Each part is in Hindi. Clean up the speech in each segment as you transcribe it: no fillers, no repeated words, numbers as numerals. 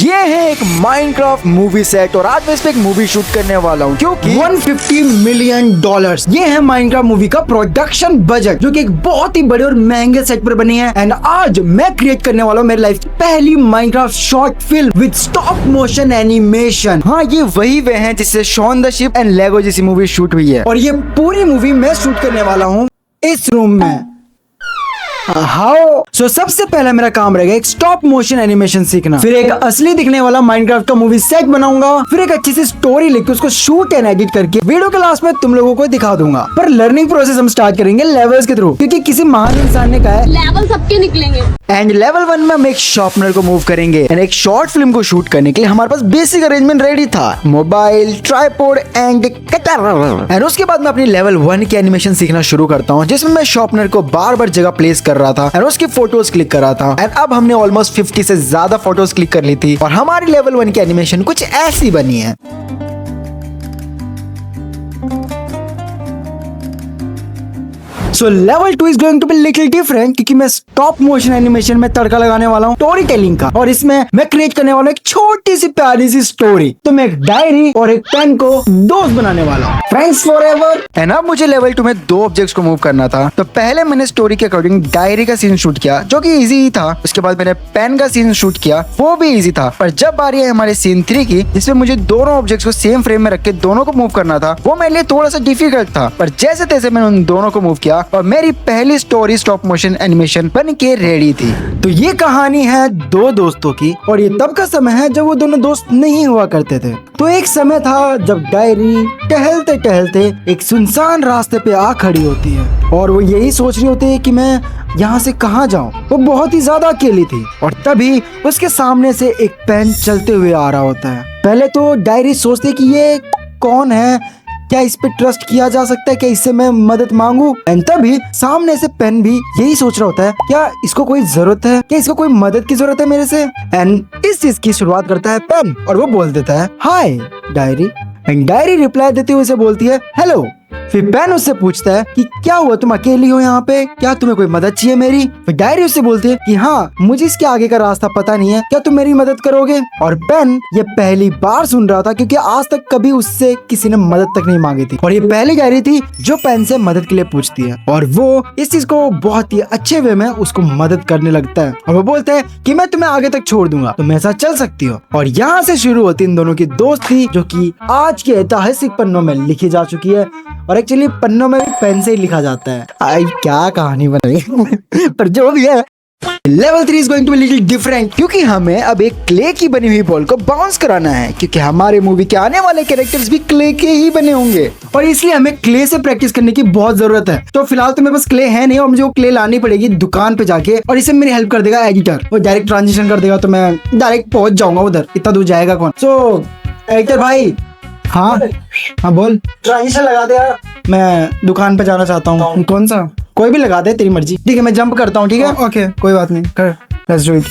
ये है एक माइनक्राफ्ट मूवी सेट और आज मैं इस पे एक मूवी शूट करने वाला हूँ क्योंकि $150 मिलियन ये है माइनक्राफ्ट मूवी का प्रोडक्शन बजट, जो कि एक बहुत ही बड़े और महंगे सेट पर बनी है। एंड आज मैं क्रिएट करने वाला हूँ मेरी लाइफ की पहली Minecraft short film with stop motion animation. हाँ, ये वही वे हैं जिससे शॉन द शिप एंड लेगो जैसी मूवी शूट हुई है और ये पूरी मूवी मैं शूट करने वाला हूँ इस रूम में। हाउ सबसे पहला मेरा काम रहेगा एक स्टॉप मोशन एनिमेशन सीखना, फिर एक असली दिखने वाला माइनक्राफ्ट का मूवी सेट बनाऊंगा, फिर एक अच्छी सी स्टोरी लिख के उसको शूट एंड एडिट करके वीडियो के लास्ट में तुम लोगों को दिखा दूंगा। पर लर्निंग प्रोसेस हम स्टार्ट करेंगे लेवल्स के थ्रू, क्योंकि किसी महान इंसान ने कहा है लेवल सबके निकलेंगे। एंड लेवल 1 में हम एक शार्पनर को मूव करेंगे एंड एक शॉर्ट फिल्म को शूट करने के लिए हमारे पास बेसिक अरेंजमेंट रेडी था, mobile, tripod end cutter. And उसके बाद मैं अपनी लेवल 1 की एनिमेशन सीखना शुरू करता हूँ, जिसमें मैं शार्पनर को बार बार जगह प्लेस कर रहा था एंड उसकी फोटोज क्लिक कर रहा था। एंड अब हमने ऑलमोस्ट 50 से ज्यादा फोटोज क्लिक कर ली थी और हमारी लेवल 1 की एनिमेशन कुछ ऐसी बनी है। So level 2 is going to be little different, क्योंकि मैं स्टॉप मोशन एनिमेशन में तड़का लगाने वाला हूँ स्टोरी टेलिंग का, और इसमें मैं क्रिएट करने वाला हूँ एक छोटी सी प्यारी सी स्टोरी। तो मैं एक डायरी और एक पेन को दोस्त बनाने वाला हूँ, फ्रेंड्स फॉरएवर। एंड अब मुझे लेवल 2 में 2 ऑब्जेक्ट्स को मूव करना था। तो पहले मैंने स्टोरी के अकॉर्डिंग डायरी का सीन शूट किया, जो कि इजी ही था। उसके बाद मैंने पेन का सीन शूट किया, वो भी इजी था। पर जब बारी है हमारे सीन 3 की, जिसमें मुझे दोनों ऑब्जेक्ट्स को सेम फ्रेम में रख के दोनों को मूव करना था, वो मेरे लिए थोड़ा सा डिफिकल्ट था। पर जैसे तैसे मैंने उन दोनों को मूव किया और मेरी पहली स्टोरी स्टॉप मोशन एनिमेशन बन के रेडी थी। तो ये कहानी है 2 दोस्तों की, और ये तब का समय है जब वो दोनों दोस्त नहीं हुआ करते थे। तो एक समय था जब डायरी टहलते टहलते एक सुनसान रास्ते पे आ खड़ी होती है और वो यही सोच रही होती है कि मैं यहाँ से कहाँ जाऊँ। वो बहुत ही ज्यादा अकेली थी और तभी उसके सामने से एक पेन चलते हुए आ रहा होता है। पहले तो डायरी सोचती है कि ये कौन है, क्या इस पे ट्रस्ट किया जा सकता है, क्या इससे मैं मदद मांगू। एंड तभी सामने से पेन भी यही सोच रहा होता है, क्या इसको कोई जरूरत है, क्या इसको कोई मदद की जरूरत है मेरे से। एंड इस चीज की शुरुआत करता है पेन और वो बोल देता है हाय डायरी। एंड डायरी रिप्लाई देते हुए उसे बोलती है हेलो। फिर पेन उससे पूछता है कि क्या हुआ, तुम अकेली हो यहाँ पे, क्या तुम्हें कोई मदद चाहिए मेरी। फिर डायरी उससे बोलती है कि हाँ, मुझे इसके आगे का रास्ता पता नहीं है, क्या तुम मेरी मदद करोगे। और पेन ये पहली बार सुन रहा था, क्योंकि आज तक कभी उससे किसी ने मदद तक नहीं मांगी थी, और ये पहली डायरी थी जो पेन से मदद के लिए पूछती है। और वो इस चीज को बहुत ही अच्छे वे में उसको मदद करने लगता है और वो बोलता है कि मैं तुम्हें आगे तक छोड़ दूंगा, तुम मेरे साथ चल सकती हो। और यहाँ से शुरू होती इन दोनों की दोस्ती, जो की आज के ऐतिहासिक पन्नों में लिखी जा चुकी है। और एक्चुअली पन्नों में भी पेन से ही लिखा जाता है। आई क्या कहानी बनाई पर जो भी है, level 3 is going to be little different, क्योंकि हमें अब एक क्ले की बनी हुई बॉल को बाउंस कराना है, क्योंकि हमारे मूवी के आने वाले कैरेक्टर्स भी क्ले के ही बने होंगे और इसलिए हमें क्ले से प्रैक्टिस करने की बहुत जरूरत है। तो फिलहाल तो मेरे पास क्ले है नहीं और मुझे वो क्ले लानी पड़ेगी दुकान पे जाके, और इसे मेरी हेल्प कर देगा एडिटर। वो डायरेक्ट ट्रांजिशन कर देगा तो मैं डायरेक्ट पहुंच जाऊंगा उधर, इतना दूर जाएगा कौन। सो एडिटर भाई, हाँ हाँ बोल। ट्रांजिशन लगा दे यार, मैं दुकान पे जाना चाहता हूँ। कौन सा? कोई भी लगा दे, तेरी मर्जी। ठीक है, मैं जंप करता हूँ। ठीक है, ओके कोई बात नहीं, कर, let's do it.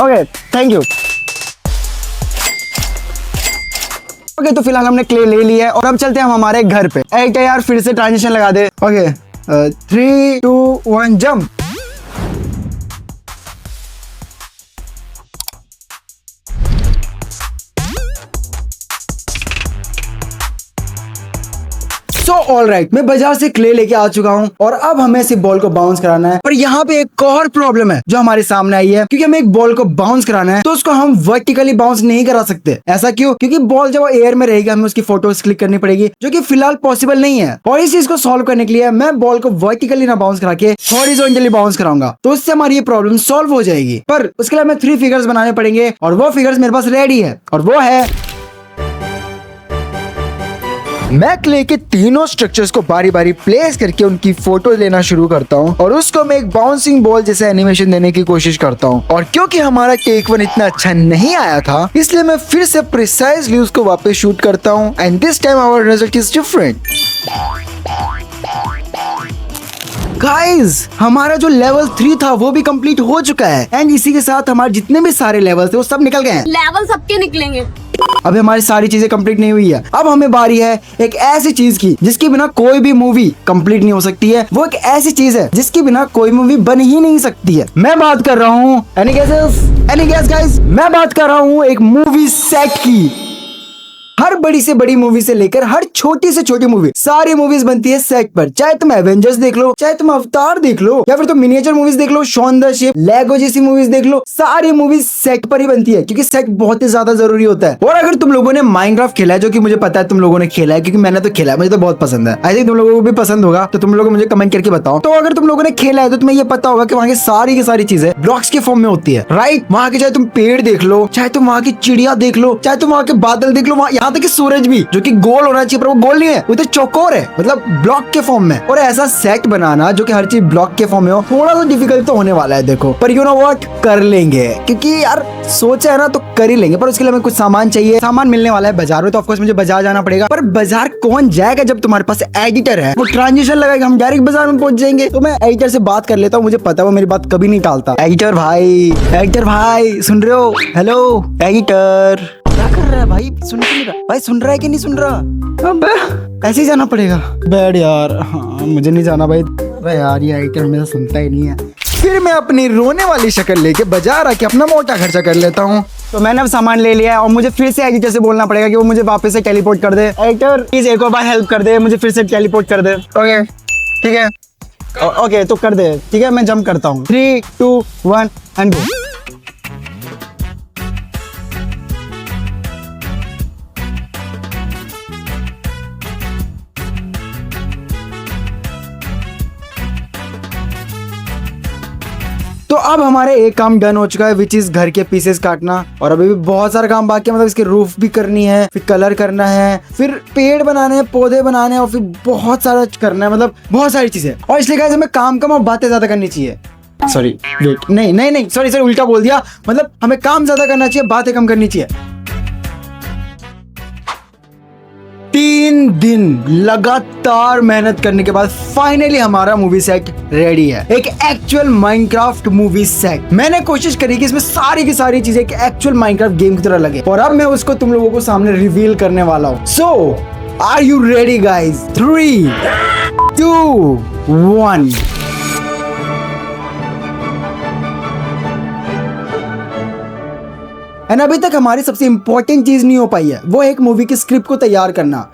Okay thank you. Okay तो फिलहाल हमने क्ले ले लिया है और अब चलते हैं हम हमारे घर पे। एक यार फिर से ट्रांजिशन लगा दे। Okay 3 2 1 jump. सो ऑलराइट, मैं बाजार से क्ले लेके आ चुका हूँ और अब हमें इस बॉल को बाउंस कराना है। पर यहाँ पे एक और प्रॉब्लम है जो हमारे सामने आई है, क्योंकि हमें एक बॉल को बाउंस कराना है तो उसको हम वर्टिकली बाउंस नहीं करा सकते। ऐसा क्यों? क्योंकि बॉल जब एयर में रहेगी हमें उसकी फोटोज क्लिक करनी पड़ेगी, जो कि फिलहाल पॉसिबल नहीं है। और इस चीज को सॉल्व करने के लिए मैं बॉल को वर्टिकली ना बाउंस करा के हॉरिजॉन्टली बाउंस कराऊंगा, तो उससे हमारी ये प्रॉब्लम सॉल्व हो जाएगी। पर उसके लिए हमें 3 फिगर्स बनाने पड़ेंगे और वो फिगर्स मेरे पास रेडी है, और वो है मैं क्ले के तीनों स्ट्रक्चर्स को बारी बारी प्लेस करके उनकी फोटो लेना शुरू करता हूँ और उसको मैं एक बाउंसिंग बॉल जैसे एनिमेशन देने की कोशिश करता हूँ। और क्योंकि हमारा टेक 1 इतना अच्छा नहीं आया था, इसलिए मैं फिर से प्रिसाइजली उसको वापस शूट करता हूँ and this time our result is different. Guys हमारा जो लेवल 3 था वो भी कंप्लीट हो चुका है एंड इसी के साथ हमारे जितने भी सारे लेवल थे वो सब निकल गए हैं। लेवल सबके निकलेंगे। अभी हमारी सारी चीजें कंप्लीट नहीं हुई है। अब हमें बारी है एक ऐसी चीज की जिसके बिना कोई भी मूवी कंप्लीट नहीं हो सकती है। वो एक ऐसी चीज है जिसके बिना कोई मूवी बन ही नहीं सकती है। मैं बात कर रहा हूँ एनी गेस गाइस, मैं बात कर रहा हूँ एक मूवी सेट की। हर बड़ी से बड़ी मूवी से लेकर हर छोटी से छोटी मूवी, सारी मूवीज बनती है सेट पर। चाहे तुम एवेंजर्स देख लो, चाहे तुम अवतार देख लो, या फिर तुम मिनिएचर मूवीज देख लो, शॉन द शिप, लेगो जैसी मूवीज देख लो, सारी मूवीज सेट पर ही बनती है क्योंकि सेट बहुत ही ज्यादा जरूरी होता है। और अगर तुम लोगों ने माइनक्राफ्ट खेला है, जो कि मुझे पता है तुम लोगों ने खेला है क्योंकि मैंने तो खेला है, मुझे तो बहुत पसंद है। आई थिंक तुम लोगों को भी पसंद होगा, तो तुम लोग मुझे कमेंट करके बताओ। तो अगर तुम लोगों ने खेला है तो तुम्हें ये पता होगा कि वहाँ की सारी चीजें ब्लॉक्स के फॉर्म में होती है, राइट। वहाँ के चाहे तुम पेड़ देख लो, चाहे तुम वहाँ की चिड़िया देख लो, चाहे तुम वहाँ के बादल देख लो, यहाँ तक कि सूरज भी, जो कि गोल होना चाहिए पर वो गोल नहीं है, वो तो चौकोर है, मतलब ब्लॉक के फॉर्म में। और ऐसा सेट बनाना जो कि हर चीज ब्लॉक के फॉर्म में हो, थोड़ा सा डिफिकल्ट तो होने वाला है देखो, पर यू नो व्हाट, कर लेंगे क्योंकि यार सोचा है ना तो कर ही लेंगे। पर उसके लिए हमें कुछ सामान चाहिए। सामान मिलने वाला है बाजार में, तो ऑफकोर्स मुझे बाजार जाना पड़ेगा। पर बाजार कौन जाएगा जब तुम्हारे पास एडिटर है, वो ट्रांजिशन लगाएगा, हम डायरेक्ट बाजार में पहुंच जाएंगे। तो मैं एडिटर से बात कर लेता हूँ, मुझे पता है वो मेरी बात कभी नहीं टालता। एडिटर भाई सुन रहे हो? हेलो एडिटर, क्या कर रहा है भाई? सुन नहीं रहा भाई? सुन रहा है कि नहीं सुन रहा? अबे ऐसे ही जाना पड़ेगा। बैड यार, हाँ मुझे नहीं जाना भाई। अरे यार ये एडिटर हमेशा सुनता ही नहीं है। फिर मैं अपनी रोने वाली शक्ल लेके बाजार आके अपना मोटा खर्चा कर लेता हूँ। तो मैंने अब सामान ले लिया है और मुझे फिर से एडिटर से बोलना पड़ेगा कि वो मुझे वापस से टेलीपोर्ट कर दे। एडिटर प्लीज एक और बार हेल्प कर दे, मुझे फिर से टेलीपोर्ट कर दे। ओके ठीक है, ओके तो कर दे। ठीक है मैं जंप करता हूँ। 3, 2, 1 एंड गो। तो अब हमारे एक काम डन हो चुका है, विच इज घर के पीसेस काटना। और अभी भी बहुत सारा काम बाकी है, मतलब इसके रूफ भी करनी है, फिर कलर करना है, फिर पेड़ बनाने हैं, पौधे बनाने हैं, और फिर बहुत सारा करना है, मतलब बहुत सारी चीजें। और इसलिए गाइस हमें काम कम और बातें ज्यादा करनी चाहिए। सॉरी वेट, नहीं सॉरी उल्टा बोल दिया। मतलब हमें काम ज्यादा करना चाहिए, बातें कम करनी चाहिए। 3 दिन लगातार मेहनत करने के बाद फाइनली हमारा मूवी सेट रेडी है। एक एक्चुअल माइनक्राफ्ट मूवी सेट। मैंने कोशिश करी कि इसमें सारी की सारी चीजें एक एक्चुअल माइनक्राफ्ट गेम की तरह लगे, और अब मैं उसको तुम लोगों को सामने रिवील करने वाला हूँ। So are you ready guys? 3, 2, 1। And अभी तक हमारी सबसे इंपॉर्टेंट चीज नहीं हो पाई है, वो एक मूवी की स्क्रिप्ट को तैयार करना।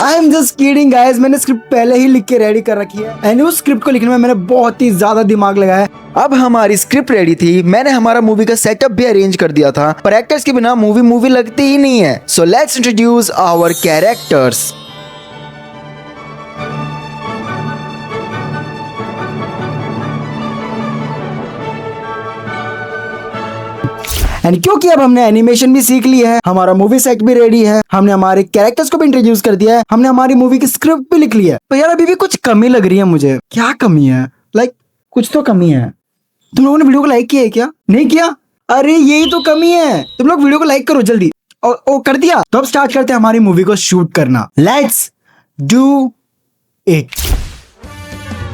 I am just kidding guys, मैंने स्क्रिप्ट पहले ही लिख के रेडी कर रखी है एंड उस स्क्रिप्ट को लिखने में मैंने बहुत ही ज्यादा दिमाग लगाया। अब हमारी स्क्रिप्ट रेडी थी, मैंने हमारा मूवी का सेटअप भी अरेंज कर दिया था, पर एक्टर्स के बिना मूवी लगती ही नहीं है। So let's introduce our characters. And क्योंकि अब हमने एनिमेशन भी सीख ली है, हमारा मूवी सेट भी रेडी है, हमने हमारे कैरेक्टर्स को भी इंट्रोड्यूस कर दिया है, हमने हमारी मूवी की स्क्रिप्ट भी लिख ली है, तो यार अभी भी कुछ कमी लग रही है मुझे। क्या कमी है? लाइक कुछ तो कमी है। तुम लोगों ने वीडियो को लाइक किया है क्या? नहीं किया? अरे यही तो कमी है। तुम लोग वीडियो को लाइक करो जल्दी। ओ कर दिया? तो अब स्टार्ट करते हैं हमारी मूवी को शूट करना। Let's do it.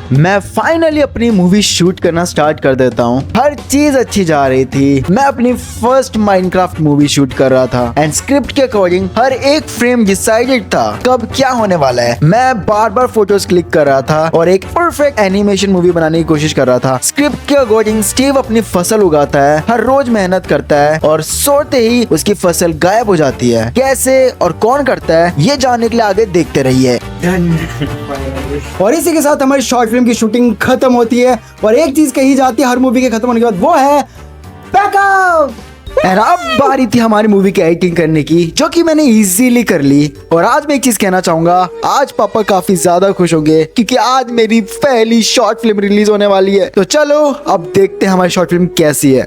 मैं फाइनली अपनी मूवी शूट करना स्टार्ट कर देता हूँ। हर चीज अच्छी जा रही थी। मैं अपनी फर्स्ट माइनक्राफ्ट मूवी शूट कर रहा था एंड स्क्रिप्ट के अकॉर्डिंग हर एक फ्रेम डिसाइडेड था कब क्या होने वाला है। मैं बार बार फोटोज क्लिक कर रहा था और एक परफेक्ट एनिमेशन मूवी बनाने की कोशिश कर रहा था। स्क्रिप्ट के अकॉर्डिंग स्टीव अपनी फसल उगाता है, हर रोज मेहनत करता है और सोते ही उसकी फसल गायब हो जाती है। कैसे और कौन करता है ये जानने के लिए आगे देखते रहिए। और इसी के साथ हमारी शॉर्ट फिल्म की शूटिंग खत्म होती है और एक चीज कही जाती है हर मूवी के खत्म होने के बाद, वो है बैकअप। और अब बारी थी हमारी मूवी की एडिटिंग करने की, जो कि मैंने इजीली कर ली। और आज मैं एक चीज कहना चाहूंगा, आज पापा काफी ज्यादा खुश होंगे क्योंकि आज मेरी पहली शॉर्ट फिल्म रिलीज होने वाली है। तो चलो अब देखते हैं हमारी शॉर्ट फिल्म कैसी है।